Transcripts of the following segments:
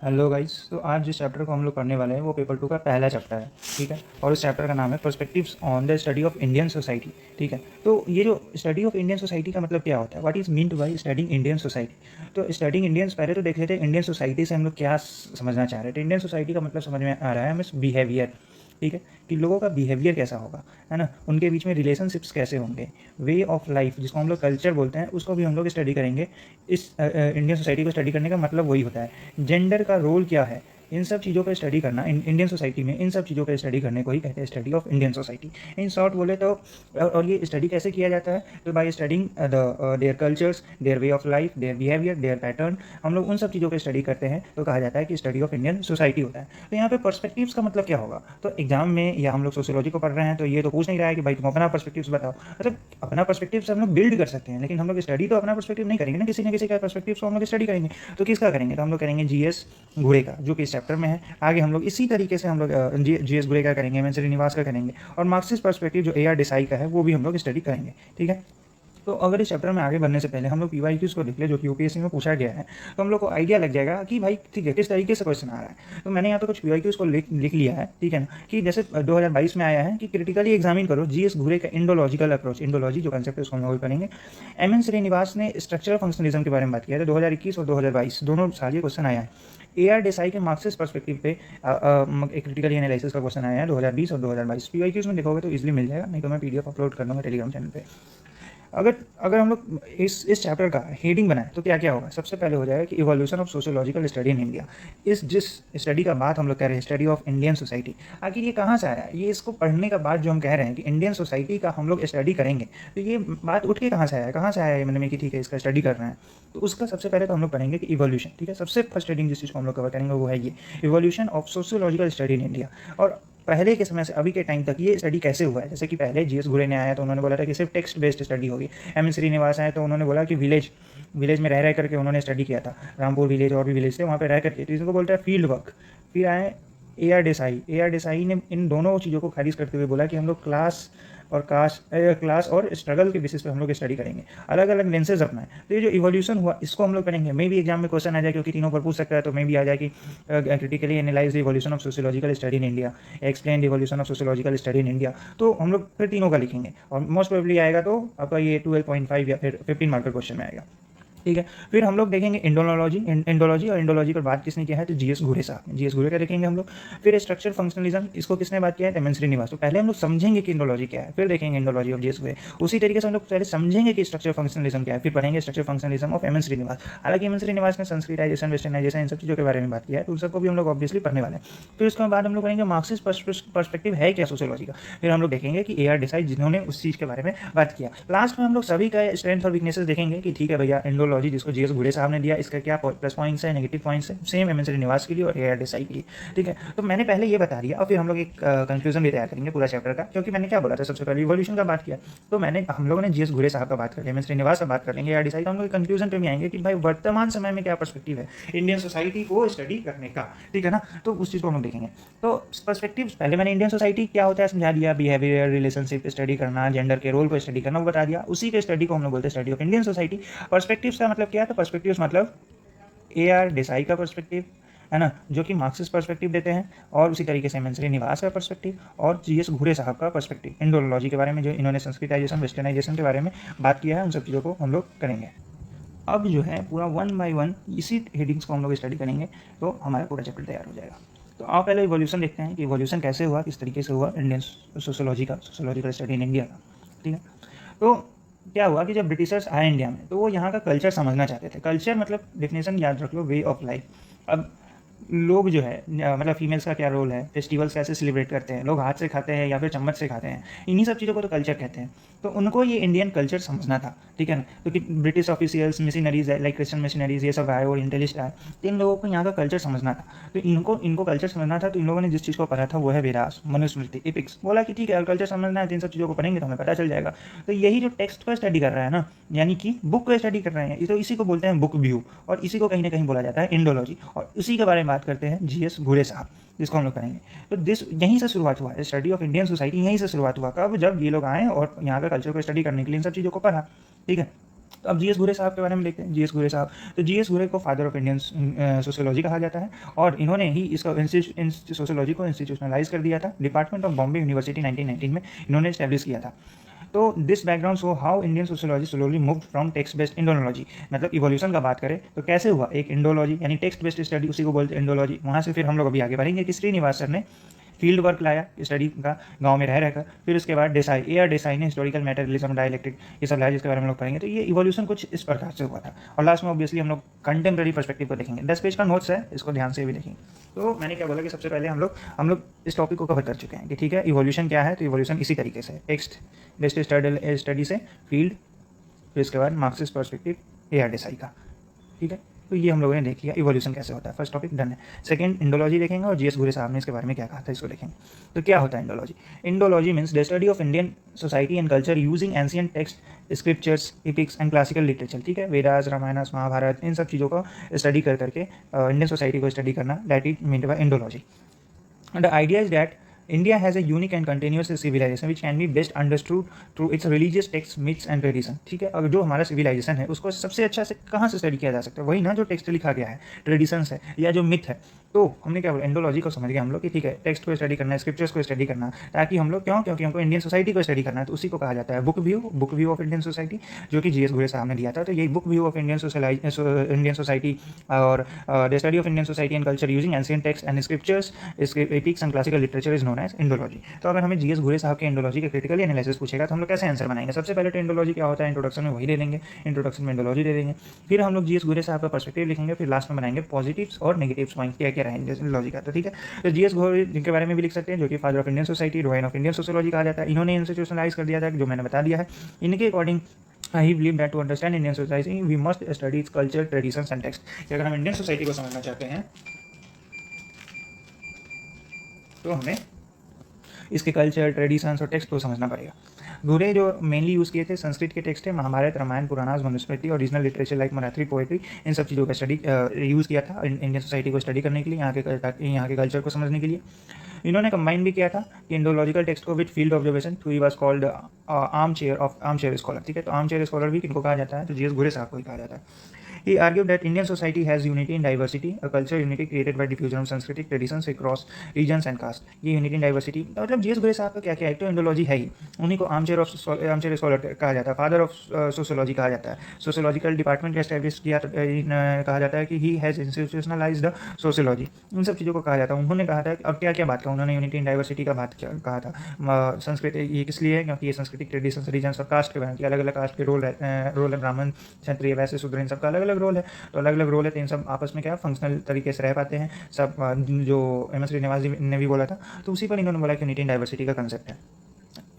Hello guys. तो आज जिस चैप्टर को हम लोग पढ़ने वाले हैं वो पेपर 2 का पहला चैप्टर है। ठीक है। और उस चैप्टर का नाम है perspectives on the study of Indian society. ठीक है। तो ये जो स्टडी ऑफ इंडियन सोसाइटी का मतलब क्या होता है, what is meant by studying Indian society. तो स्टडिंग इंडियंस, पहले तो देख लेते हैं इंडियन सोसाइटी से हम लोग क्या समझना चाह रहे हैं। तो इंडियन सोसाइटी का मतलब समझ में आ रहा है हमें बिहेवियर। ठीक है, कि लोगों का बिहेवियर कैसा होगा, है ना, उनके बीच में रिलेशनशिप्स कैसे होंगे, वे ऑफ लाइफ जिसको हम लोग कल्चर बोलते हैं उसको भी हम लोग स्टडी करेंगे। इस इंडियन सोसाइटी को स्टडी करने का मतलब वही होता है। जेंडर का रोल क्या है, इन सब चीज़ों पर स्टडी करना, इंडियन सोसाइटी में इन सब चीज़ों पर स्टडी करने को ही कहते हैं study of Indian society. In short बोले तो और ये स्टडी कैसे किया जाता है, तो by studying their cultures, their way of life, their behaviour, their pattern. हम लोग उन सब चीज़ों पर स्टडी करते हैं तो कहा जाता है कि स्टडी ऑफ इंडियन सोसाइटी होता है। तो यहाँ पे पर्सपेक्टिव्स का मतलब क्या होगा, तो एग्जाम में या हम लोग सोशियोलॉजी को पढ़ रहे हैं तो ये तो पूछ नहीं रहा है कि भाई तुम अपना पर्सपेक्टिव्स बताओ। मतलब अपना पर्सपेक्टिव से हम लोग बिल्ड कर सकते हैं, लेकिन हम लोग स्टडी तो अपना पर्सपेक्टिव नहीं करेंगे ना, किसी न किसी का पर्सपेक्टिव को हम लोग स्टडी करेंगे। तो किसका करेंगे, तो हम लोग करेंगे जीएस घुरे का, जो कि इस चैप्टर में है। आगे हम लोग इसी तरीके से हम लोग जीएस घुरे का करेंगे, एम एन श्रीनिवास का करेंगे, और मार्क्सिस्ट पर्सपेक्टिव जो ए आर देसाई का है वो भी हम लोग स्टडी करेंगे। ठीक है। तो अगर इस चैप्टर में आगे बढ़ने से पहले हम लोग पीवाईक्यूज को देख ले, जो कि यूपीएससी में पूछा गया है, तो हम लोग को आइडिया लग जाएगा कि भाई ठीक है किस तरीके से क्वेश्चन आ रहा है। तो मैंने यहाँ पे कुछ पीवाईक्यूज को लिख लिया है। ठीक है ना, कि जैसे 2022 में आया है कि क्रिटिकली एग्जामिन करो जीएस घुरे का इंडोलॉजिकल अप्रोच। इंडोलॉजी जो कंसेप्ट है उसको हम लोग करेंगे। एम एन श्रीनिवास ने स्ट्रक्चरल फंक्शनलिज्म के बारे में बात किया है। तो 2021 और 2022 दोनों साल ये क्वेश्चन आया है। ए आर देसाई के मार्क्सिस्ट पर्सपेक्टिव पे एक क्रिटिकली एनालिसिस का क्वेश्चन आया है 2020 और 2022। पीवाईक्यूज में देखोगे तो इजीली मिल जाएगा, नहीं तो मैं पीडीएफ अपलोड कर दूंगा टेलीग्राम चैनल पे। अगर अगर हम लोग इस चैप्टर का हेडिंग बनाए तो क्या क्या होगा, सबसे पहले हो जाएगा कि evolution of sociological study in India. इस जिस स्टडी का बात हम लोग कह रहे हैं, स्टडी ऑफ इंडियन सोसाइटी, आखिर ये कहाँ से आया है, ये इसको पढ़ने का बाद जो हम कह रहे हैं कि इंडियन सोसाइटी का हम लोग स्टडी करेंगे, तो ये बात उठ के कहाँ से आया है, कहाँ से आया है, मतलब में कि ठीक है इसका स्टडी कर रहे हैं। तो उसका सबसे पहले तो हम लोग पढ़ेंगे कि इवोल्यूशन। ठीक है, सबसे फर्स्ट हेडिंग जिस चीज़ को हम लोग कवर करेंगे वो है ये evolution of sociological study in India. और पहले के समय से अभी के टाइम तक ये स्टडी कैसे हुआ है, जैसे कि पहले जीएस घुरे ने आया तो उन्होंने बोला था कि सिर्फ टेक्स्ट बेस्ड स्टडी होगी। एम एन श्रीनिवास आए तो उन्होंने बोला कि विलेज में रह करके उन्होंने स्टडी किया था, रामपुर विलेज और भी विलेज थे वहाँ पे रह करके, तो इसको बोलता है फील्ड वर्क। फिर आए ए आर देसाई ने इन दोनों चीज़ों को खारिज करते हुए बोला कि हम लोग क्लास और स्ट्रगल के बेसिस पे हम लोग स्टडी करेंगे, अलग अलग लेंसेज अपनाएं। तो ये जो इवोल्यूशन हुआ इसको हम लोग करेंगे। मे भी एग्जाम में क्वेश्चन आ जाए, क्योंकि तीनों पर पूछ सकता है, तो मे भी आ जाए कि critically analyse the evolution of sociological study in India, explain the evolution of sociological study in India. तो हम लोग फिर तीनों का लिखेंगे और मोस्ट प्रोबेबली आएगा तो आपका ये 12.5 या फिर 15 मार्क का क्वेश्चन में आएगा। ठीक है। फिर हम लोग देखेंगे इंडोलॉजी और इंडोलॉजी पर बात किसने किया है, तो जीएस घुरे साहब, जीएस घुरे का देखेंगे हम लोग। फिर स्ट्रक्चर फंक्शनलिज्म, इसको किसने बात किया है, एम एन श्रीनिवास। तो पहले हम लोग समझेंगे कि इंडोलॉजी क्या है, फिर देखेंगे इंडोलॉजी ऑफ जीएस घुरे। उसी तरीके से हम लोग पहले समझेंगे कि स्ट्रक्चर फंक्शनलिज्म क्या है, फिर पढ़ेंगे structure functionalism of M N Srinivas. हालांकि एम एन श्रीनिवास ने संस्कृताइजेशन, वेस्टर्नाइजेशन, इन सब चीज़ों के बारे में बात किया है, तो उन सबको भी हम लोग ऑब्वियसली पढ़ने वाले हैं। फिर उसके बाद हम लोग करेंगे मार्क्सिस्ट पर्सपेक्टिव है क्या सोशियोलॉजी का। फिर हम लोग देखेंगे कि ए आर देसाई जिन्होंने उस चीज़ के बारे में बात किया। लास्ट में हम लोग सभी का स्ट्रेंथ और वीकनेसेस देखेंगे कि ठीक है भैया इंडोलॉजी जिसको जीएस घुरे साहब ने दिया, इसका क्या प्लस पॉइंट्स है, नेगेटिव पॉइंट्स है, सेम एम एन श्रीनिवास के लिए और ए आर देसाई के लिए। ठीक है। तो मैंने पहले ये बता दिया और फिर हम लोग एक कंक्लूजन भी तैयार करेंगे पूरा चैप्टर का, क्योंकि मैंने क्या बोला था, सबसे पहले इवोल्यूशन का बात किया, तो हम लोगों ने जीएस घुरे साहब का बात कर लिया, एम एन श्रीनिवास का बात कर लेंगे, ए आर देसाई, तो हम लोग कंक्लूजन पे भी आएंगे कि भाई वर्तमान समय में क्या पर्सपेक्टिव है इंडियन सोसाइटी को स्टडी करने का। ठीक है ना, तो उस चीज़ को हम लोग देखेंगे। तो पर्सपेक्टिव पहले मैंने इंडियन सोसाइटी क्या होता है समझा दिया, बिहेवियर, रिलेशनशिप स्टडी करना, जेंडर के रोल को स्टडी करना वो बता दिया। उसी के स्टडी को हम लोग बोलते हैं study of Indian society. Perspectives का मतलब क्या है, तो पर्सपेक्टिव्स मतलब ए आर देसाई का पर्सपेक्टिव, है ना, जो कि मार्क्सिस्ट पर्सपेक्टिव देते हैं, और उसी तरीके से एम एन श्रीनिवास का पर्सपेक्टिव और जीएस घुरे साहब का पर्सपेक्टिव, इंडोलॉजी के बारे में जो इन्होंने संस्कृताइजेशन, वेस्टर्नाइजेशन के बारे में बात किया है, उन सब चीज़ों को हम लोग करेंगे। अब जो है पूरा 1 बाय 1 इसी हेडिंग्स को हम लोग स्टडी करेंगे, तो हमारा पूरा चैप्टर तैयार हो जाएगा। तो आप पहले इवोल्यूशन देखते हैं कि इवोल्यूशन कैसे हुआ, किस तरीके से हुआ Indian sociological study in India का। ठीक है। तो क्या हुआ कि जब ब्रिटिशर्स आए इंडिया में तो वो यहाँ का कल्चर समझना चाहते थे। कल्चर मतलब डेफिनेशन याद रख लो, वे ऑफ लाइफ। अब लोग जो है मतलब फीमेल्स का क्या रोल है, फेस्टिवल्स कैसे सेलिब्रेट करते हैं, लोग हाथ से खाते हैं या फिर चम्मच से खाते हैं, इन्हीं सब चीज़ों को तो कल्चर कहते हैं। तो उनको ये इंडियन कल्चर समझना था। ठीक है ना, क्योंकि British officials, missionaries like Christian missionaries ये सब आए और इंटेलिस्ट आए, तो इन लोगों को यहाँ का कल्चर समझना था। तो इनको कल्चर समझना था, तो इन लोगों ने जिस चीज़ को पढ़ा था वो है वेदास, मनुस्मृति, एपिक्स। बोला कि ठीक है कल्चर समझना है तो इन सब चीज़ों को पढ़ेंगे तो हमें पता चल जाएगा। तो यही जो टेक्स्ट को स्टडी कर रहा है ना, यानी कि बुक को स्टडी कर रहे हैं, तो इसी को बोलते हैं बुक व्यू, और इसी को कहीं ना कहीं बोला जाता है इंडोलॉजी। और उसी के बारे में बात करते हैं जीएस घुरे साहब, जिसको हम लोग करेंगे। तो यहीं से शुरुआत हुआ है स्टडी ऑफ इंडियन सोसाइटी, यहीं से शुरुआत हुआ। कब, जब ये लोग आए और यहाँ का कल्चर को स्टडी करने के लिए इन सब चीज़ों को पढ़ा। ठीक है। तो अब जीएस घुरे साहब के बारे में देखते हैं। जीएस घुरे साहब, तो जीएस घुरे को फादर ऑफ इंडियन सोशियोलॉजी कहा जाता है और इन्होंने ही इसका सोशियोलॉजी को इंस्टीट्यूशनलाइज कर दिया था। डिपार्टमेंट ऑफ बॉम्बे यूनिवर्सिटी 1919 में इन्होंने स्टैब्लिश किया था। तो this background show how Indian sociology slowly move from text based Indology, मतलब इवोल्यूशन का बात करें तो कैसे हुआ, एक इंडोलॉजी यानी टेक्स्ट बेस्ड स्टडी, उसी को बोलते हैं इंडोलॉजी। वहाँ से फिर हम लोग अभी आगे बढ़ेंगे कि श्रीनिवास सर ने फील्ड वर्क लाया स्टडी का गांव में रह रहकर। फिर उसके बाद देसाई, ए.आर. देसाई ने हिस्टोरिकल मैटेरियलिज्म, डायलेक्ट्रिक, ये सब लाया जिसके बारे में हम लोग पढ़ेंगे। तो ये इवोल्यूशन कुछ इस प्रकार से हुआ था। और लास्ट में ऑब्वियसली हम लोग कंटेम्प्रेरी पर्सपेक्टिव को देखेंगे। 10 पेज का नोट्स है, इसको ध्यान से भी देखेंगे। तो मैंने क्या बोला कि सबसे पहले हम लोग इस टॉपिक को कवर कर चुके हैं कि ठीक है इवोल्यूशन क्या है। तो इवोल्यूशन इसी तरीके से टेक्स्ट बेस्ड स्टडी से फील्ड, फिर इसके बाद मार्क्सिस्ट पर्सपेक्टिव ए.आर. देसाई का, ठीक है। तो ये हम लोगों ने देख लिया इवोल्यूशन कैसे होता है। फर्स्ट टॉपिक डन है। सेकंड इंडोलॉजी देखेंगे और जीएस घुरे साहब ने इसके बारे में क्या कहा था इसको देखेंगे। तो क्या होता है Indology? Indology means the study of Indian society and culture using ancient text, scriptures, epics and classical literature, ठीक है। वेदास, रामायण, महाभारत, इन सब चीज़ों को स्टडी कर करके इंडियन सोसाइटी को स्टडी करना, that is meant by Indology. The idea is that India has a unique and continuous civilization which can be best understood through its religious texts, myths and tradition, ठीक है। अगर जो हमारा civilisation है उसको सबसे अच्छा से कहाँ से स्टडी किया जा सकता है, वही ना जो टेक्स्ट लिखा गया है, ट्रेडिशंस है या जो मिथ है। तो हमने क्या बोला, इंडोलॉजी को समझ गया हम लोग कि ठीक है टेक्स्ट को स्टडी करना है, स्क्रिप्चर्स को स्टडी करना, ताकि हम लोग क्योंकि हमको इंडियन सोसाइटी को स्टडी करना है। तो उसी को कहा जाता है book view of Indian society, जो कि जीएस घुरे साहब ने दिया था। तो यही book view of Indian society और the study of Indian society and culture using ancient text and scriptures, epics and classical literature is known as Indology. तो अगर हमें जीएस घुरे साहब के इंडोलॉजी के क्रिटिकल एनालिसिस पूछेगा तो हम लोग कैसे आंसर बनाएंगे? सबसे पहले तो इंडोलॉजी क्या होता है इंट्रोडक्शन में वही दे देंगे, इंट्रोडक्शन में इंडोलॉजी दे देंगे। फिर हम लोग जीएस घुरे साहब का पर्सपेक्टिव लिखेंगे, फिर लास्ट में बनाएंगे पॉजिटिव्स और नेगेटिव्स पॉइंट क्या क्या रहेंगे इंडोलॉजी का। तो ठीक है, तो जीएस घुरे जिनके बारे में भी लिख सकते हैं, जो कि father of Indian society, Rohan of Indian sociology कहा जाता है। इन्होंने इंस्टीट्यूशनलाइज कर दिया था जो मैंने बता दिया है। इनके अकॉर्डिंग ही believe that to understand Indian society we must study its culture, traditions and text. अगर हम इंडियन सोसाइटी को समझना चाहते हैं तो हमें इसके कल्चर, ट्रेडिशंस और टेक्स्ट को समझना पड़ेगा। घुरे जो मेनली यूज़ किए थे संस्कृत के टेक्स्ट है, महाभारत, रामायण, पुराणास, मनुस्मृति और regional literature like Marathi poetry, इन सब चीज़ों का स्टडी यूज़ किया था इंडियन सोसाइटी को स्टडी करने के लिए, यहाँ के कल्चर को समझने के लिए। इन्होंने कंबाइन भी किया था कि इंडोलॉजिकल टेक्स्ट को विद फील्ड ऑब्जर्वेशन, तो he was called arm chair scholar, ठीक है। तो आर्म चेयर स्कॉलर भी किनको कहा जाता है? तो जीएस घुरे साहब को ही कहा जाता है। He argued that Indian society has unity in diversity, a culture unity created by diffusion of Sanskritic traditions across regions and caste. ये यूनिटी इन डाइवर्सिटी मतलब जीएस घुरे साहब का क्या क्या है, तो इंडोलॉजी है ही, उन्हीं को आर्मचेयर स्कॉलर कहा जाता है, फादर ऑफ सोशियोलॉजी कहा जाता है। सोशियोलॉजिकल डिपार्टमेंट का एस्टैब्लिश किया कहा जाता है कि he has institutionalized the sociology, इन सब चीज़ों को कहा जाता है। उन्होंने कहा था और क्या क्या बात कहा उन्होंने, यूनिटी इन डाइवर्सिटी का बात कहा था। संस्कृत ये किस लिए है, क्योंकि ये सांस्कृतिक ट्रेडिशंस, रीजन्स और कास्ट के बारे में, अलग अलग कास्ट के रोल है, ब्राह्मण, क्षत्रिय, वैसे शूद्र, इन सबका अलग अलग रोल है। तो अलग अलग रोल है, तो इन सब आपस में क्या फंक्शनल तरीके से रह पाते हैं सब, जो एम.एस. श्रीनिवास जी ने भी बोला था। तो उसी पर इन्होंने बोला कि यूनिटी इन डाइवर्सिटी का कंसेप्ट है।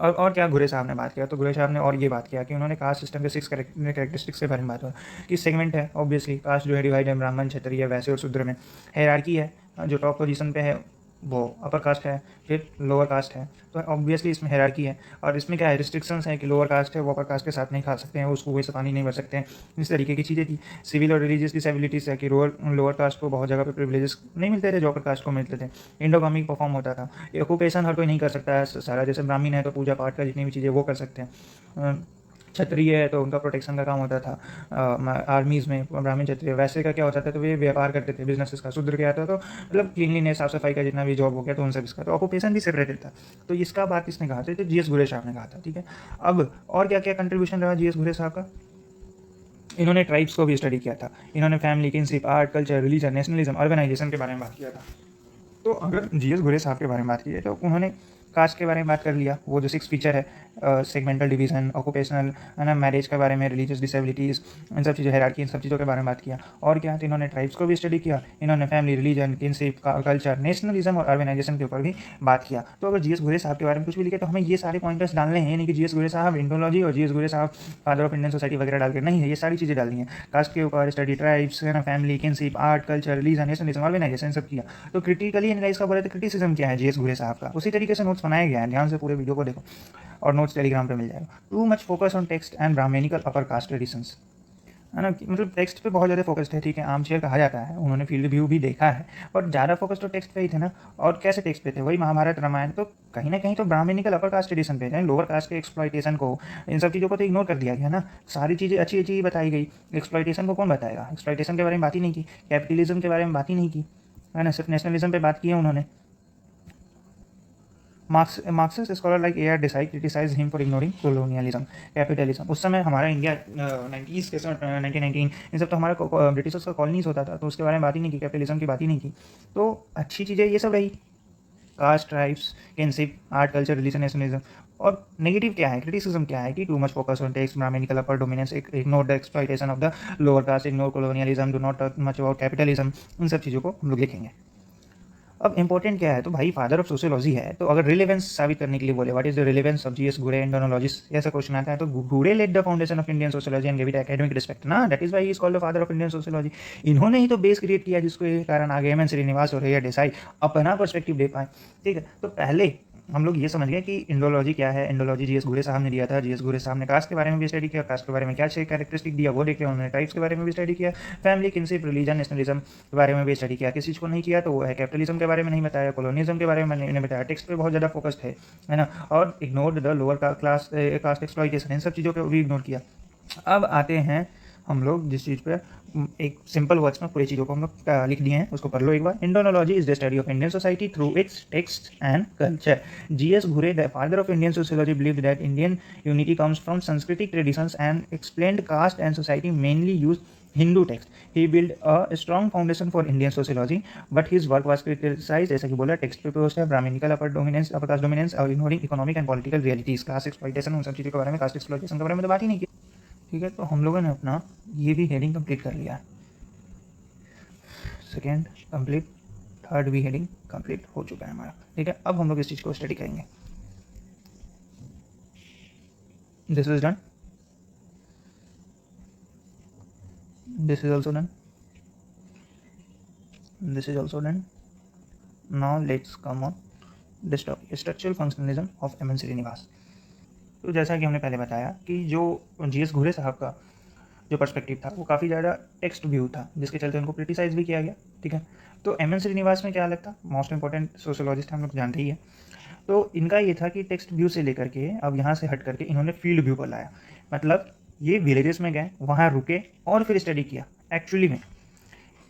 और क्या घुरे साहब ने बात किया, तो घुरे साहब ने और ये बात किया कि उन्होंने कास्ट सिस्टम के 6 कैरेक्टरिस्टिक्स के बारे में बात हुआ कि सेगमेंट है, ऑब्वियसली कास्ट जो है डिवाइड है, ब्राह्मण, क्षत्रिय, वैसे और शूद्र में। हायरार्की है, जो टॉप पोजीशन पे है वो अपर कास्ट है, फिर लोअर कास्ट है, तो ऑब्वियसली इसमें हायरार्की है। और इसमें क्या है, रिस्ट्रिक्शंस है कि लोअर कास्ट है वो अपर कास्ट के साथ नहीं खा सकते हैं, उसको वही से पानी नहीं भर सकते हैं, इस तरीके की चीज़ें थी। सिविल और रिलीजियस डिसेबिलिटीज़ है कि लोअर कास्ट को बहुत जगह पे प्रिविलेजेस नहीं मिलते थे जो अपर कास्ट को मिलते थे। इंडोगामी परफॉर्म होता था। ऑक्यूपेशन हर कोई नहीं कर सकता है सारा, जैसे ब्राह्मण है तो पूजा पाठ का जितनी भी चीज़ें वो कर सकते हैं। क्षत्रिय है तो उनका प्रोटेक्शन का काम होता था आर्मीज़ में, ब्राह्मण क्षत्रिय। वैसे का क्या होता था, तो वे व्यापार करते थे, बिजनेस का। शूद्र क्या था, तो मतलब क्लीनलीनेस, साफ सफाई का जितना भी जॉब हो गया तो उन सब इसका, तो ऑक्यूपेशन भी सेपरेटेड था। तो इसका बात किसने कहा था, तो जीएस घुरे साहब ने कहा था, ठीक है। अब और क्या क्या कंट्रीब्यूशन रहा जीएस घुरे साहब का, इन्होंने ट्राइब्स को भी स्टडी किया था, इन्होंने family, kinship, art, culture, religion, nationalism, organisation के बारे में बात किया था। तो अगर जीएस घुरे साहब के बारे में बात की जाए तो उन्होंने कास्ट के बारे में बात कर लिया, वो जो 6 फीचर है, सेगमेंटल डिवीजन, ऑक्यूपेशनल है ना, मैरिज के बारे में, रिलीजियस डिसेबिलिटीज़, इन सब चीज़ों, हायरार्की, इन सब चीज़ों के बारे में बात किया। और क्या, तो इन्होंने ट्राइब्स को भी स्टडी किया, इन्होंने family, religion, kinship, culture, nationalism और ऑर्गेनाइजेशन के ऊपर भी बात किया। तो अगर जीएस घुरे साहब के बारे में कुछ भी लिखे तो हमें ये सारे पॉइंटर्स डालने हैं, यानी कि जीएस घुरे साहब इंडोलॉजी और जीएस घुरे साहब फादर ऑफ इंडियन सोसाइटी वगैरह डाल के नहीं है, ये सारी चीज़ें डालनी है। कास्ट के ऊपर स्टडी, ट्राइब्स है ना, family, kinship, art, culture, religion, nationalism, organisation, सब किया। तो क्रिटिकली एनालाइज का बोले तो क्रिटिसिज्म क्या है जीएस घुरे साहब का, उसी तरीके से नोट्स बनाया गया है, ध्यान से पूरे वीडियो को देखो और नोट्स टेलीग्राम पे मिल जाएगा। Too much focus on text and Brahmanical upper caste traditions, है ना, मतलब टेक्स्ट पे बहुत ज़्यादा फोकस्ड है, ठीक है, आर्म चेयर कहा जाता है, उन्होंने फील्ड व्यू भी देखा है, और ज़्यादा फोकस तो टेक्स्ट पे ही थे ना। और कैसे टेक्स्ट पे थे, वही महाभारत रामायण, तो कहीं ना कहीं तो ब्राह्मणिकल अपर कास्ट ट्रेडिशन पे है, लोअर कास्ट के एक्सप्लॉइटेशन को, इन सब चीज़ों को तो इग्नोर कर दिया गया ना। सारी चीज़ें अच्छी अच्छी बताई गई, एक्सप्लॉइटेशन को कौन बताएगा, एक्सप्लॉइटेशन के बारे में बात ही नहीं की, कैपिटलिज्म के बारे में बात ही नहीं की, है ना, सिर्फ नेशनलिज्म पे बात की है उन्होंने। Marxist scholar like A.R. Desai criticise him for ignoring colonialism, capitalism. उस समय हमारा इंडिया 90s के समय 1919 इन सब तो हमारा ब्रिटिशर्स का कॉलोनीज होता था, तो उसके बारे में बात ही नहीं की, कैपिटलिज्म की बात ही नहीं की। तो अच्छी चीज़ें ये सब रही, caste, tribes, kinship, art, culture, religion, nationalism. और नेगेटिव क्या है, क्रिटिसिज्म क्या है कि too much focus on text, Brahmanical upper dominance, ignore the exploitation of the lower caste, ignore colonialism, do not talk much about capitalism. इन सब चीज़ों को हम लोग लिखेंगे। अब इंपॉर्टेंट क्या है, तो भाई फादर ऑफ सोशियोलॉजी है, तो अगर रिलेवेंस साबित करने के लिए बोले, what is the relevance of GS Ghurye and Indologist, ऐसा क्वेश्चन आता है, तो Ghurye led the foundation of Indian sociology and give it academic respect ना, that is why he is called the father of Indian sociology. इन्होंने ही तो base create किया जिसके कारण आगे एम एन श्रीनिवास और हैयर देसाई अपना पर्सपेक्टिव दे पाए। ठीक है, तो पहले हम लोग ये समझ गए कि इंडोलॉजी क्या है। इंडोलॉजी जीएस घुरे साहब ने दिया था, जीएस घुरे साहब ने कास्ट के बारे में भी स्टडी किया, कास्ट के बारे में क्या कैरेक्टरिस्टिक दिया वो देख लिया उन्होंने, टाइप्स के बारे में भी स्टडी किया, फैमिली, किनशिप, रिलीजन, नेशनलिज्म के बारे में भी स्टडी किया। किसी चीज़ को नहीं किया तो वो है कैपिटलिज्म के बारे में नहीं बताया, कॉलोनिज्म के बारे में नहीं बताया, टेक्स्ट पे बहुत ज़्यादा फोकस्ड है ना, और ignored the lower class caste exploitation, इन सब चीज़ों को भी इग्नोर किया। अब आते हैं हम लोग जिस चीज़ पे एक सिंपल वर्ड्स में पूरी चीज़ों को हम लोग लिख दिए हैं, उसको पढ़ लो एक बार। Indology is the study of Indian society through its text and culture. GS Ghurye, the father of Indian sociology, believed that Indian unity comes from सांस्कृतिक traditions and explained caste and society mainly use Hindu text. He built a strong foundation for Indian sociology, but his work was criticized, जैसा कि बोला, text पे post है, Brahmanical upper dominance, upper caste dominance, और ignoring economic and political realities, caste exploitation, उन सब चीज़ों के बारे में, कास्ट एक्सप्लॉइटेशन के बारे में तो बात ही नहीं की। ठीक है, तो हम लोगों ने अपना ये भी हेडिंग कंप्लीट कर लिया, सेकेंड कंप्लीट, थर्ड भी हेडिंग कंप्लीट हो चुका है हमारा। ठीक है, अब हम लोग इस चीज़ को स्टडी करेंगे। This is done, this is also done, this is also done. Now let's come on this topic, structural functionalism of M.N. Srinivas। तो जैसा कि हमने पहले बताया कि जो जीएस घुरे साहब का जो पर्सपेक्टिव था वो काफ़ी ज़्यादा टेक्स्ट व्यू था, जिसके चलते उनको क्रिटिसाइज भी किया गया। ठीक है, तो M.N. श्रीनिवास में क्या अलग था, मोस्ट इंपॉर्टेंट सोशियोलॉजिस्ट हम लोग जानते ही है। तो इनका ये था कि टेक्स्ट व्यू से लेकर के अब यहाँ से हट करके इन्होंने फील्ड व्यू पर लाया, मतलब ये विलेजेस में गए, वहाँ रुके और फिर स्टडी किया। एक्चुअली में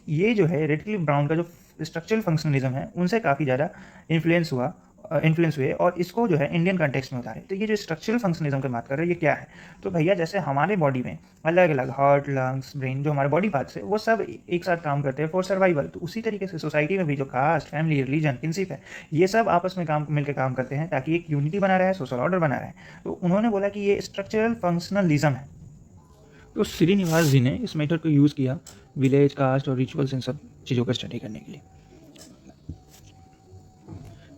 ये जो है रेड क्लिफ ब्राउन का जो स्ट्रक्चरल फंक्शनलिज्म है उनसे काफ़ी ज़्यादा इन्फ्लुएंस हुए और इसको जो है इंडियन कंटेक्स्ट में उतारे। तो ये जो स्ट्रक्चरल फंक्शनलिज्म की बात कर रहे हैं ये क्या है, तो भैया जैसे हमारे बॉडी में अलग अलग हार्ट, लंग्स, ब्रेन, जो हमारे बॉडी पार्ट्स है वो सब एक साथ काम करते हैं फॉर सर्वाइवल, तो उसी तरीके से सोसाइटी में भी जो कास्ट, फैमिली, रिलीजन, किनशिप है, ये सब आपस में मिलकर काम करते हैं ताकि एक यूनिटी बना रहे, सोशल ऑर्डर बना रहे। तो उन्होंने बोला कि ये स्ट्रक्चरल फंक्शनलिज्म है। तो श्रीनिवास जी ने इस मेथड को यूज़ किया विलेज, कास्ट और रिचुअल्स, इन सब चीज़ों को स्टडी करने के लिए।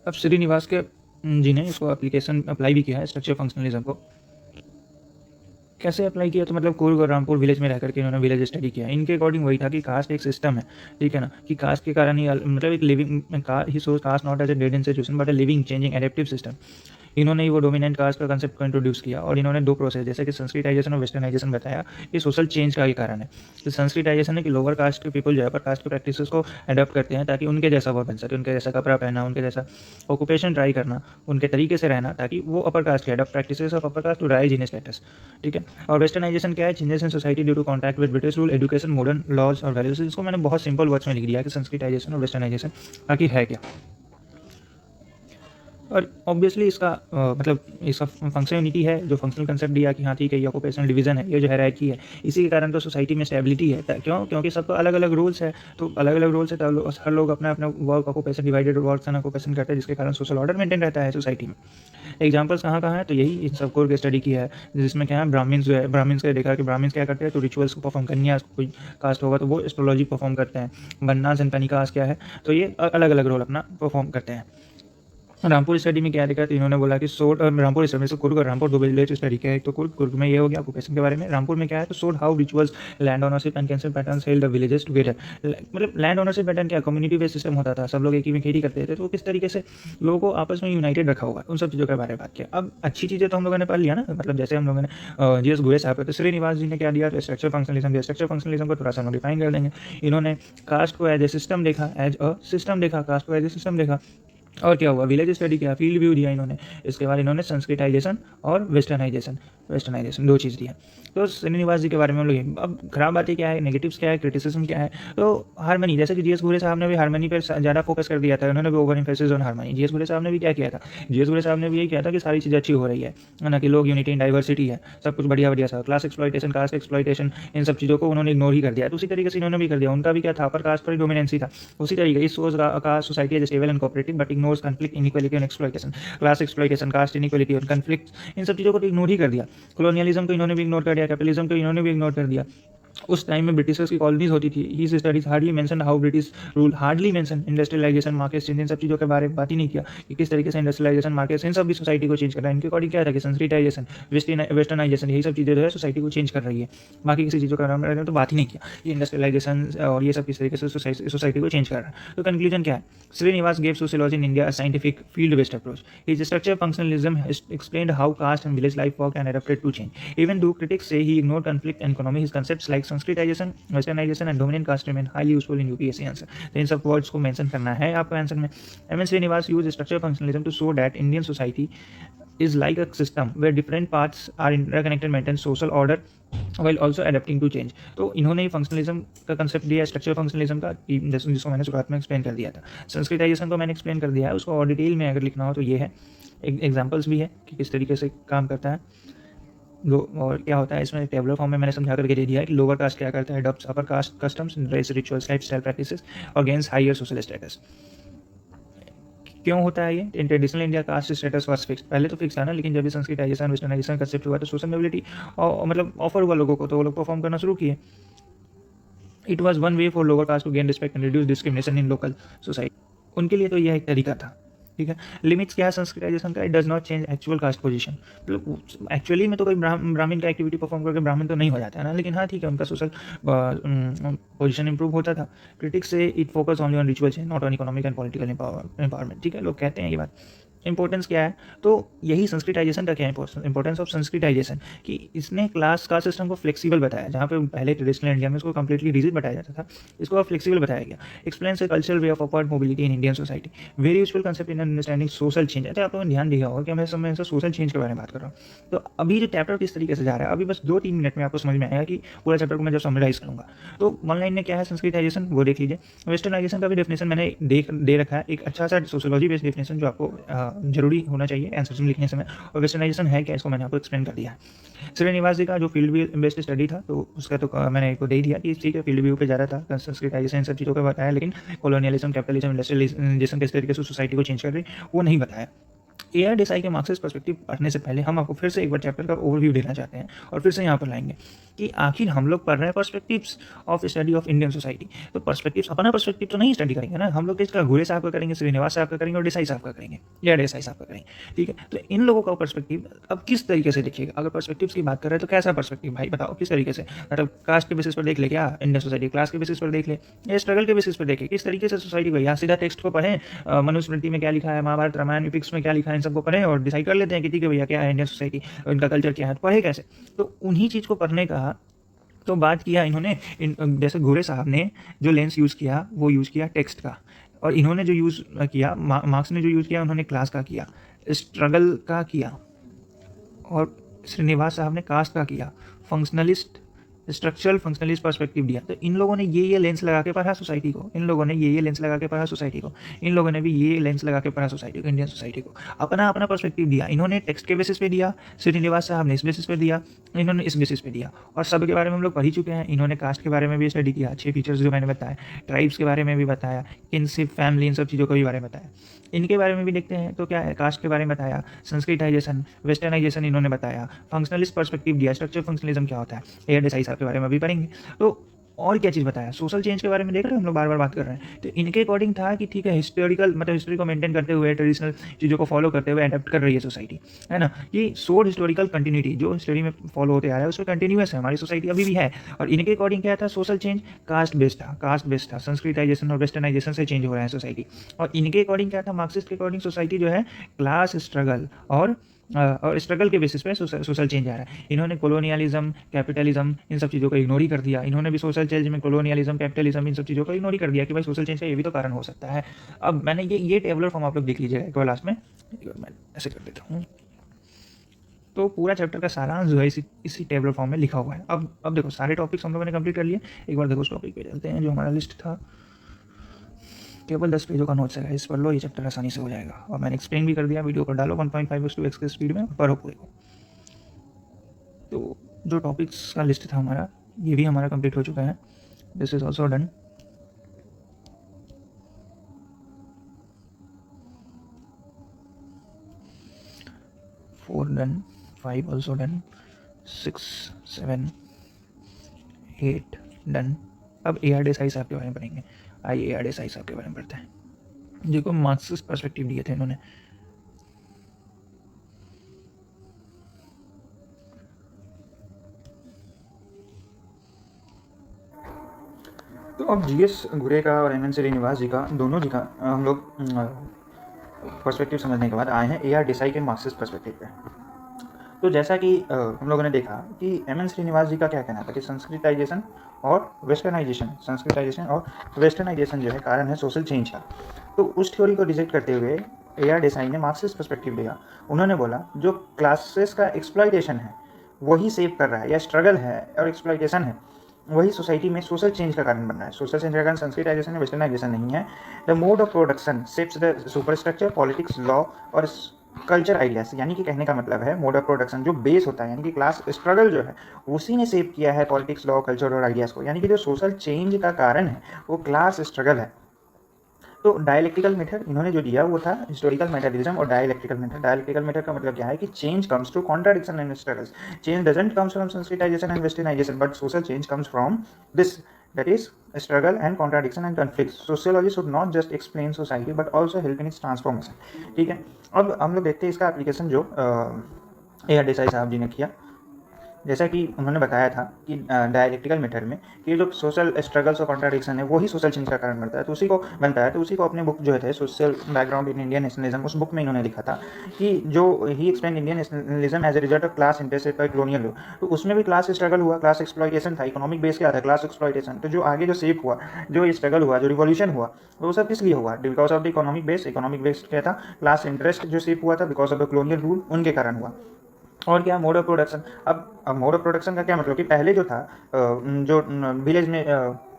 अब श्रीनिवास के जी ने इसको अप्लाई भी किया है, स्ट्रक्चर फंक्शनलिज्म को। कैसे अप्लाई किया, तो मतलब कोरग और रामपुर विलेज में रह करके इन्होंने विलेज स्टडी किया। इनके अकॉर्डिंग वही था कि कास्ट एक सिस्टम है, ठीक है ना, कि कास्ट के कारण ही मतलब एक लिविंग ही सोच caste not as a dead institution but a living, changing, adaptive system. इन्होंने ही वो डोमिनेंट कास्ट का कंसेप्ट को इंट्रोड्यूस किया और इन्होंने दो प्रोसेस जैसे कि संस्कृताइजेशन और वेस्टर्नाइजेशन बताया, ये सोशल चेंज का ही कारण है। तो संस्कृताइजेशन है कि लोअर कास्ट के पीपल जो है अपर कास्ट के प्रैक्टिसेस को अडॉप्ट करते हैं ताकि उनके जैसा वो बन सके, उनके जैसा कपड़ा पहनना, उनके जैसा ऑक्यूपेशन ट्राई करना, उनके तरीके से रहना, ताकि वो अपर कास्ट के adopt practices of upper caste to rise in status. ठीक है, और वेस्टर्नाइजेशन क्या है, changes in society due to contact with British rule, education, modern laws और वैल्यूज। इसको मैंने बहुत सिंपल वर्ड्स में लिख दिया कि संस्कृताइजेशन और वेस्टर्नाइजेशन आखिर है क्या। और ऑब्वियसली इसका मतलब इसका फंक्शन यूनिटी है, जो फंक्शनल कंसेप्ट दिया कि हाँ ठीक है ये ऑक्यूपेशनल डिवीजन है, ये जो हायरार्की है, इसी के कारण तो सोसाइटी में स्टेबिलिटी है। क्यों, क्योंकि सबका अलग अलग रूल्स है, तो अलग अलग रूल्स है तो हर लोग अपना अपना work occupation, divided work and occupation करते हैं, जिसके कारण सोशल ऑर्डर मेंटेन रहता है सोसाइटी में। एग्जाम्पल्स कहाँ कहाँ है, तो यही इन सबको की स्टडी किया है, जिसमें क्या है ब्राह्मण्स जो है, ब्राह्मण्स का देखा कि ब्राह्मण्स क्या करते हैं, तो रिचुअल्स को परफॉर्म करनी है, कोई कास्ट होगा तो वो एस्ट्रोलॉजी परफॉर्म करते हैं, गन्ना जनपनी कास्ट क्या है, तो ये अलग अलग रोल अपना परफॉर्म करते हैं। रामपुर स्टडी में क्या देखा, तो इन्होंने बोला कि सोड रामपुर स्टडी में से कुर्ग और रामपुर दो विलेज स्टडी किया है। तो कुर्ग में ये हो गया ऑक्यूपेशन के बारे में, रामपुर में क्या है तो सोड how rituals, land ownership and cancel patterns held the villages together. मतलब लैंड ओनरशिप पैटर्न क्या, कम्युनिटी बेस्ड सिस्टम होता था, सब लोग एक ही में खेती करते थे, तो किस तरीके से लोगों को आपस में यूनाइटेड रखा होगा, उन सब चीज़ों के बारे में बात किया। अब अच्छी चीज़ें तो हम लोगों ने पढ़ लिया ना, मतलब जैसे हम लोगों ने जी एस घुरे साहब तो श्रीनिवास जी ने क्या दिया, तो स्ट्रक्चर फंक्शनलिज्म दिया। स्ट्रक्चर फंक्शनलिज्म को थोड़ा सा हम डिफाइन कर देंगे। इन्होंने कास्ट को एज ए सिस्टम देखा, एज अ सिस्टम देखा, कास्ट को एज ए सिस्टम देखा। और क्या हुआ, विलेज स्टडी किया, फील्ड व्यू दिया इन्होंने। इसके बाद इन्होंने संस्कृताइजेशन और वेस्टर्नाइजेशन दो चीज़ दिया। तो श्रीनिवास जी के बारे में हम लोग, अब खराब बातें क्या है, नेगेटिव्स क्या है, क्रिटिसिज्म क्या है, तो हारमनी, जैसे कि जीएस घुरे साहब ने भी हारमनी पर ज़्यादा फोकस कर दिया था, उन्होंने भी over emphasis on harmony. GS घुरे साहब ने भी क्या किया था, जीएस घुरे साहब ने भी यही किया था कि सारी चीज़ें अच्छी हो रही है ना, कि लोग यूनिटी इन डाइवर्सिटी है, सब कुछ बढ़िया बढ़िया सा। क्लास एक्सप्लॉइटेशन, कास्ट एक्सप्लॉइटेशन, इन सब चीज़ों को उन्होंने इग्नोर ही कर दिया। तो उसी तरीके से इन्होंने भी कर दिया, उनका भी क्या था, अपर कास्ट पर डोमिनेंसी था। उसी तरीके इस sees caste society as stable and cooperative but ignores conflict, inequality and exploitation. Class exploitation, caste inequality और कॉन्फ्लिक्ट, इन सब चीज़ों को तो इग्नोर ही कर दिया। कॉलोनियलिज्म को इन्होंने भी इग्नोर कर दिया, कैपिटलिज्म को इन्होंने भी इग्नोर कर दिया। उस टाइम में ब्रिटिशर्स की कॉलोनीज होती थी। He studies hardly mention how British rule, hardly mention industrialization, market change, इन सब चीज़ों के बारे में बात ही नहीं किया कि किस तरीके से इंडस्ट्रियलाइजेशन, मार्केट, इन सब भी सोसाइटी को चेंज कर रहा है। इनके अकॉर्डिंग क्या था कि संस्कृताइजेशन, वेस्टर्नाइजेशन, यही सब चीज़ें जो है सोसाइटी को चेंज कर रही है। बाकी किसी चीज़ों का तो बात ही नहीं किया, ये इंडस्ट्रियलाइजेशन और ये सब किस तरीके से सोसाइटी को चेंज कर रहा है। तो कंक्लूजन क्या है, Srinivas gave sociology in India scientific field based approach. His structure functionalism explained how caste and village life worked and adapted to change. Even though critics say he ignored conflict and economy, his concepts like Sanskritization, Westernization and dominant caste remain highly useful in UPSC answer. तो इन सब words को mention करना है आपको answer में। M N Srinivas use structure functionalism to show that Indian society is like a system where different parts are interconnected, maintain social order while also adapting to change। तो इन्होंने ही functionalism का concept दिया, structure functionalism का, जिसको मैंने शुरुआत में explain कर दिया था। संस्कृताइजेशन को मैंने एक्सप्लेन कर दिया है, उसको और डिटेल में अगर लिखना हो तो ये है, एग्जाम्पल्स भी है कि किस तरीके से काम करता है। और क्या होता है इसमें टेबलर फॉर्म में मैंने समझा करके दे दिया है कि लोअर कास्ट क्या करता है, adopts upper caste customs, race, rituals, life style practices और गेन्स हायर सोशल स्टेटस। क्यों होता है ये, in traditional India caste status was fix, पहले तो फिक्स था ना, लेकिन जब भी संस्कृताइजेशन, वेस्टर्नाइजेशन कंसेप्ट हुआ तो सोशल मोबिलिटी और मतलब ऑफर हुआ लोगों को, तो वो लोग परफॉर्म करना शुरू किए। It was one way for lower caste to gain respect and reduce discrimination in local society. उनके लिए तो यह एक तरीका था, ठीक है। लिमिट्स क्या है संस्कृताइजेशन का, it does not change actual caste position. मतलब एक्चुअली में तो कोई ब्राह्मण का एक्टिविटी परफॉर्म करके ब्राह्मण तो नहीं हो जाता है ना, लेकिन हाँ ठीक है, उनका सोशल पोजीशन इंप्रूव होता था। क्रिटिक्स से it focus only on ritual change, not on economic and political empowerment, ठीक है, लोग कहते हैं ये बात। इंपॉर्टेंस क्या है, तो यही संस्कृताइजेशन का क्या है, इंपॉर्टेंस ऑफ संस्कृताइजेशन, कि इसने क्लास का सिस्टम को फ्लेक्सिबल बताया, जहाँ पे पहले ट्रेडिशनल इंडिया में इसको कंप्लीटली रिजिड बताया जाता था, इसको अब फ्लेक्सिबल बताया गया। Explains a cultural way of upward mobility in Indian society, very useful concept in understanding social change. अच्छा आप लोगों ने ध्यान दिया होगा कि मैं समय से सोशल चेंज के बारे में बात कर रहा हूँ। तो अभी जो चैप्टर किस तरीके से जा रहा है, अभी बस 2-3 मिनट में आपको समझ में आएगा कि पूरा चैप्टर को मैं जब समराइज करूँगा। तो वन लाइन में क्या है संस्कृताइजेशन, वो देख लीजिए। वेस्टर्नाइजेशन का भी डेफिनेशन मैंने दे रखा है, एक अच्छा सा सोशियोलॉजी बेस्ड डेफिनेशन जो आपको जरूरी होना चाहिए आंसर लिखने समय। और वेस्टर्नाइजेशन है क्या, इसको मैंने आपको एक्सप्लेन कर दिया है। श्रीनिवास जी का जो फील्ड बेस्ड स्टडी था, तो उसका तो मैंने आपको दे दिया कि ठीक है, फील्ड व्यू पे ज़्यादा था, संस्कृताइजेशन इन सब चीज़ों को बताया, लेकिन कॉलोनियलिज्म, कैपिटलिज्म, इंडस्ट्रियलाइजेशन किस तरीके से सोसाइटी को चेंज कर रही वो नहीं बताया। AR देसाई के मार्क्सिस्ट पर्सपेक्टिव पढ़ने से पहले हम आपको फिर से एक बार चैप्टर का ओवरव्यू देना चाहते हैं और फिर से यहाँ पर लाएंगे कि आखिर हम लोग पढ़ रहे हैं perspectives of study of Indian society. तो पर्सपेक्टिव्स, अपना पर्सपेक्टिव तो नहीं स्टडी करेंगे ना हम लोग, इसका घुरे साहब का करेंगे, श्रीनिवास साहब का करेंगे और देसाई साहब का करेंगे, या देसाई साहब का करेंगे, ठीक है। तो इन लोगों का पर्सपेक्टिव अब किस तरीके से देखिएगा, अगर पर्सपेक्टिव्स की बात कर रहे हैं तो कैसा पर्सपेक्टिव भाई बताओ, किस तरीके से, मतलब कास्ट के बेसिस पर देख ले क्या इंडियन सोसाइटी, क्लास के बेसिस पर देख ले, या स्ट्रगल के बेसिस पर देखे, किस तरीके से सोसाइटी को, या सीधा टेक्स्ट को पढ़ें, मनुस्मृति में क्या लिखा है, महाभारत, रामायण, एपिक्स में क्या लिखा है, इन सबको पढ़ें और डिसाइड कर लेते हैं कि ठीक है भैया क्या है इंडियन सोसाइटी, इनका कल्चर क्या है, तो पढ़े कैसे। तो उन्हीं चीज़ को पढ़ने का तो बात किया इन्होंने, जैसे घुरे साहब ने जो लेंस यूज़ किया वो यूज़ किया टेक्स्ट का, और इन्होंने जो यूज़ किया, मार्क्स ने जो यूज़ किया उन्होंने क्लास का किया, स्ट्रगल का किया, और श्रीनिवास साहब ने कास्ट का किया, फंक्शनलिस्ट, स्ट्रक्चरल फंक्शनलिस्ट पर्सपेक्टिव दिया। तो इन लोगों ने ये लेंस लगा के पढ़ा सोसाइटी को, इन लोगों ने ये लेंस लगा के पढ़ा सोसाइटी को, इन लोगों ने भी ये लेंस लगा के पढ़ा सोसाइटी को, इंडियन सोसाइटी को, अपना अपना पर्सपेक्टिव दिया। इन्होंने टेक्स्ट के बेसिस पे दिया, श्रीनिवास साहब ने इस बेसिस पे दिया, इन्होंने इस बेसिस पे दिया, और सब के बारे में हम लोग पढ़ ही चुके हैं। इन्होंने कास्ट के बारे में भी स्टडी किया, अच्छे फीचर्स जो मैंने बताया, ट्राइब्स के बारे में भी बताया, किनशिप, फैमिली, इन सब चीज़ों के भी बारे में बताया। इनके बारे में भी देखते हैं तो क्या है, कास्ट के बारे में बताया, संस्कृताइजेशन, वेस्टर्नाइजेशन इन्होंने बताया, फंक्शनलिस्ट पर्सपेक्टिव दिया, स्ट्रक्चर फंक्शनलिज्म क्या होता है, AR देसाई साहब के बारे में भी पढ़ेंगे। तो और क्या चीज़ बताया, सोशल चेंज के बारे में देख रहे हैं हम लोग बार बार बात कर रहे हैं। तो इनके अकॉर्डिंग था कि ठीक है, हिस्टोरिकल मतलब हिस्ट्री को मेंटेन करते हुए, ट्रेडिशनल चीज़ों को फॉलो करते हुए अडेप्ट कर रही है सोसाइटी, है ना। ये सोड हिस्टोरिकल कंटिन्यूटी जो हिस्ट्री में फॉलो होते आ रहा है उसमें कंटिन्यूस है, हमारी सोसाइटी अभी भी है। और इनके अकॉर्डिंग क्या था, सोशल चेंज कास्ट बेस्ड था, संस्कृताइजेशन और वेस्टर्नाइजेशन से चेंज हो रहा है सोसाइटी। और इनके अकॉर्डिंग क्या था, मार्क्सिस्ट के अकॉर्डिंग सोसाइटी जो है क्लास स्ट्रगल और स्ट्रगल के बेसिस पे सोशल चेंज आ रहा है। इन्होंने कॉलोनियलिज्म, कैपिटलिज्म इन सब चीज़ों को इग्नोर ही कर दिया। इन्होंने भी सोशल चेंज में कॉलोनियलिज्म, कैपिटलिज्म इन सब चीज़ों को इग्नोर ही कर दिया कि भाई सोशल चेंज का ये भी तो कारण हो सकता है। अब मैंने ये टेबलर फॉर्म आप लोग देख लीजिएगा एक बार लास्ट में, एक बार मैं ऐसे कर देता हूँ। तो पूरा चैप्टर का सारांश जो है इसी टेबलर फॉर्म में लिखा हुआ है। अब देखो सारे टॉपिक्स हम लोगों ने कंप्लीट कर लिए। एक बार देखो उस टॉपिक पे चलते हैं जो हमारा लिस्ट था। केवल 10 पेजों का नोट्स है, इस पर लो, ये चैप्टर आसानी से हो जाएगा। और मैंने एक्सप्लेन भी कर दिया, वीडियो को डालो 1.5x की स्पीड में, पढ़ो पूरे को। तो जो टॉपिक्स का लिस्ट था हमारा, ये भी हमारा कंप्लीट हो चुका है। This is also done. Four done, 5 also done, 6, 7, 8 done. अब AR देसाई साहब के बारे में पढ़ेंगे। आइए AR देसाई साहब के बारे में पढ़ते हैं, जिनको मार्क्सिस्ट पर्सपेक्टिव दिए थे इन्होंने। तो अब GS घुरे का और MN श्रीनिवास जी का, दोनों जी का हम लोग पर्सपेक्टिव समझने के बाद आए हैं AR देसाई के मार्क्सिस्ट पर्सपेक्टिव पे। तो जैसा कि हम लोगों ने देखा कि MN श्रीनिवास जी का क्या कहना था कि संस्कृताइजेशन और वेस्टर्नाइजेशन जो है कारण है सोशल चेंज का। तो उस थ्योरी को रिजेक्ट करते हुए AR देसाई ने मार्क्सिस्ट पर्सपेक्टिव दिया। उन्होंने बोला जो क्लासेस का एक्सप्लॉइटेशन है वही सेव कर रहा है, या स्ट्रगल है और एक्सप्लॉइटेशन है वही सोसाइटी में सोशल चेंज का कारण बन रहा है। सोशल चेंज का कारण संस्कृताइजेशन या वेस्टर्नाइजेशन नहीं है। The mode of production shapes the superstructure, politics, law और कल्चर आइडियाज। यानी कि कहने का मतलब है मोड ऑफ प्रोडक्शन जो बेस होता है, यानी कि क्लास स्ट्रगल जो है उसी ने सेव किया है पॉलिटिक्स, लॉ, कल्चर और आइडियाज़ को। यानी कि जो सोशल चेंज का कारण है वो क्लास स्ट्रगल है। तो डायलेक्टिकल मेथड इन्होंने जो दिया वो था हिस्टोरिकल मेथडिज्म और डायलेक्टिकल मेथड। डायलेक्टिकल मेथड का मतलब क्या है कि change comes to contradiction and struggles. Change doesn't comes from Sanskritisation and westernisation but social change comes from this, that is struggle and contradiction and conflict. Sociology should not just explain society but also help in its transformation. ठीक है, अब हम लोग देखते हैं इसका application जो AR Desai साहब जी ने किया। जैसा कि उन्होंने बताया था कि डायलेक्टिकल मेथड में कि जो सोशल स्ट्रगल्स और कॉन्ट्राडिक्शन है वही सोशल चेंज का कारण बनता है, तो उसी को अपने बुक जो है social background in Indian nationalism, उस बुक में इन्होंने लिखा था कि जो he explain Indian nationalism as a result of class interest by colonial rule. तो उसमें भी क्लास स्ट्रगल हुआ, क्लास एक्सप्लॉइटेशन था, इकोनॉमिक बेस क्या था, क्लास एक्सप्लॉइटेशन। तो जो आगे जो शेप हुआ, जो स्ट्रगल हुआ, जो रिवॉल्यूशन हुआ, वो सब किस लिए हुआ, because of the economic base क्या था, क्लास इंटरेस्ट जो शेप हुआ था because of the colonial rule, उनके कारण हुआ। और क्या, मोड ऑफ प्रोडक्शन। अब मोड ऑफ प्रोडक्शन का क्या मतलब कि पहले जो था जो विलेज में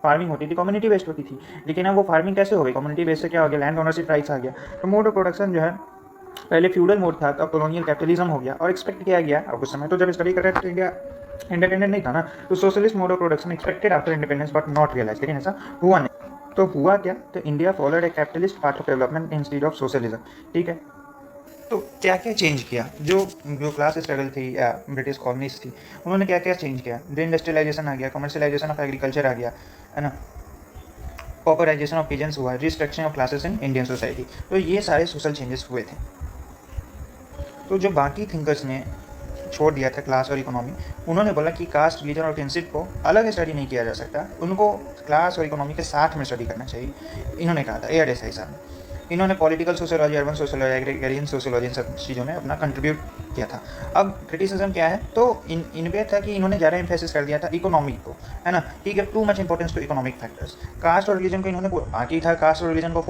फार्मिंग होती थी कम्युनिटी बेस्ड होती थी, लेकिन अब वो फार्मिंग कैसे हो गई, कम्युनिटी बेस्ड से क्या हो गया, लैंड ओनरशिप राइट्स आ गया। तो मोड ऑफ प्रोडक्शन जो है पहले फ्यूडल मोड था, तो कॉलोनियल कैपिटलिज्म हो गया और एक्सपेक्ट किया गया। अब उस समय तो जब स्टडी कर रहे थे तो इंडिया इंडिपेंडेंट नहीं था ना, तो socialist mode of production expected after independence but not realise, लेकिन ऐसा हुआ नहीं। तो हुआ क्या, तो India followed a capitalist path of development instead of socialism. ठीक है, तो क्या क्या चेंज किया, जो क्लास स्ट्रगल थी या ब्रिटिश कॉलोनीज थी उन्होंने क्या क्या चेंज किया। डी इंडस्ट्रियलाइजेशन आ गया, कमर्शियलाइजेशन ऑफ एग्रीकल्चर आ गया, है ना, पॉपुलराइजेशन ऑफ पीजेंट्स हुआ, restructure of classes in Indian society. तो ये सारे सोशल चेंजेस हुए थे। तो जो बाकी थिंकर्स ने छोड़ दिया था क्लास और इकोनॉमी, उन्होंने बोला कि कास्ट, रिलीजन और किनशिप को अलग स्टडी नहीं किया जा सकता, उनको क्लास और इकोनॉमी के साथ में स्टडी करना चाहिए, इन्होंने कहा था AR देसाई साहब ने। इन्होंने political sociology, urban sociology, agricultural sociology, इन सब चीज़ों में अपना कंट्रीब्यूट किया था। अब क्रिटिसिज्म क्या है, तो इनपे था कि इन्होंने ज़्यादा एम्फेसिस कर दिया था इकोनॉमिक को, है ना, ठीक है, too much importance to economic factors. Caste और रिलीजन को इन्होंने बाकी था, कास्ट और रिलीजन को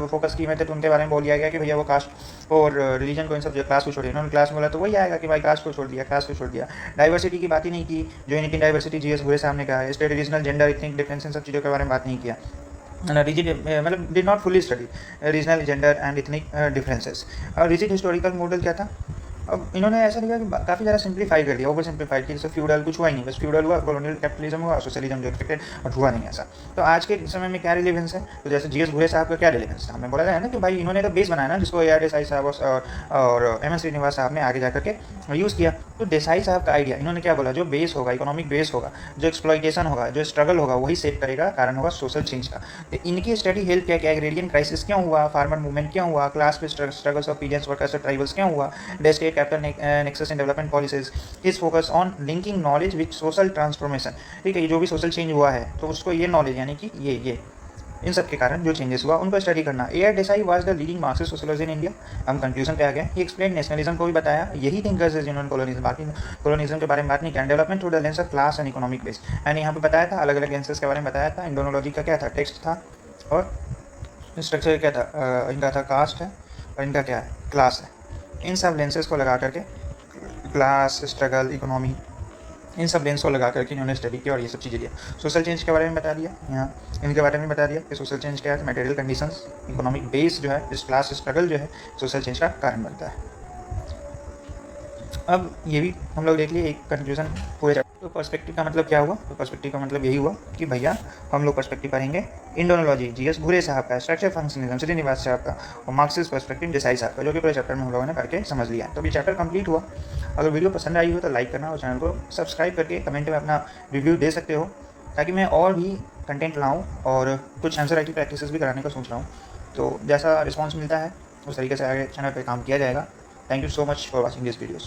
फोकस की मेथड उनके बारे में बोल दिया गया कि भैया वो कास्ट और रिलीजन को, इन सब क्लास को छोड़ दिया। इन्होंने क्लास बोला तो वही आएगा कि भाई कास्ट को छोड़ दिया, कास्ट को छोड़ दिया। डाइवर्सिटी की बात ही नहीं की, जो इन डाइवर्सिटी GS घुरे साहब ने कहा है। State, regional, gender, ethnic difference, इन सब चीज़ों के बारे में बात नहीं किया। रिजिड मतलब did not fully study regional, gender and ethnic differences. और रिजिड हिस्टोरिकल मॉडल क्या था, अब इन्होंने ऐसा लिखा कि काफ़ी ज़्यादा सिंप्लीफाई कर दिया, ओवर सिंप्लीफाइड कि जैसे फ्यूडल कुछ हुआ ही नहीं, बस फ्यूडल हुआ, कॉलोनियल कैपिटलिज्म हुआ, सोशलिज्म जो एक्सपेक्टेड, बट हुआ नहीं ऐसा। तो आज के समय में क्या रिलेवेंस है, तो जैसे GS घुरे साहब का क्या रिलेवेंस था, हमें बोला जाए ना कि भाई इन्होंने तो बेस बनाया ना, जिसको AR देसाई साहब और MS श्रीनिवास साहब ने आगे जा करके यूज़ किया। तो देसाई साहब का आइडिया, इन्होंने क्या बोला, जो बेस होगा, इकोनॉमिक बेस होगा, जो एक्सप्लॉइटेशन होगा, जो स्ट्रगल होगा, वही सेट करेगा, कारण होगा सोशल चेंज का। तो इनकी स्टडी हेल्प किया कि एग्रेरियन क्राइसिस क्यों हुआ, फार्मर मूवमेंट क्यों हुआ, क्लास पे स्ट्रगल्स ऑफ पीजेंट्स, वर्कर्स और ट्राइबल्स क्यों हुआ, the state capital nexus in development policies, is focus on linking knowledge with social transformation. ठीक है, जो भी सोशल चेंज हुआ है तो उसको ये नॉलेज, यानी कि ये इन सब के कारण जो चेंजेस हुआ उनको स्टडी करना। A.R. Desai was the leading Marxist sociology in India. हम कंक्लूजन पे आ गए। ही एक्सप्लेन नेशनलिज्म को भी बताया, यही थिंकर्स है जिन्होंने कोलोनिज्म के बारे में बात नहीं किया। Development through the lens of class and economic base, and यहाँ पे बताया था अलग अलग लेंसेज के बारे में बताया था। इंडोनोलॉजी का क्या था, टेक्स्ट था, और स्ट्रक्चर क्या था, इनका था कास्ट है, और इनका क्या है, क्लास है। इन सब लेंसेज को लगा करके, क्लास, स्ट्रगल, इकोनॉमी, इन सब लेंस को लगा करके इन्होंने स्टडी किया और ये सब चीज़ें दिया। सोशल चेंज के बारे में बता दिया, यहाँ इनके बारे में बता दिया कि सोशल चेंज क्या है, मटेरियल कंडीशंस, इकोनॉमिक बेस जो है, इस क्लास स्ट्रगल जो है सोशल चेंज का कारण बनता है। अब ये भी हम लोग देख लिए एक कंक्लूजन पूरे चैप्टर। तो पर्सपेक्टिव का मतलब क्या हुआ, तो पर्सपेक्टिव का मतलब यही हुआ कि भैया हम लोग पर्सपेक्टिव पढ़ेंगे इंडोनोलॉजी, जीएस भूरे साहब का, स्ट्रक्चर फंक्शनलिज्म श्रीनिवास साहब का, और मार्क्सिस्ट पर्सपेक्टिव देसाई साहब का, जो कि पूरे चैप्टर में हम लोगों ने करके समझ लिया है। तो ये चैप्टर कंप्लीट हुआ। अगर वीडियो पसंद आई हो तो लाइक करना और चैनल को सब्सक्राइब करके कमेंट में अपना रिव्यू दे सकते हो, ताकि मैं और भी कंटेंट लाऊँ और कुछ आंसर राइटिंग प्रैक्टिसेस भी कराने का सोच रहा हूँ। तो जैसा रिस्पॉन्स मिलता है उस तरीके से आगे चैनल पर काम किया जाएगा। Thank you so much for watching this videos.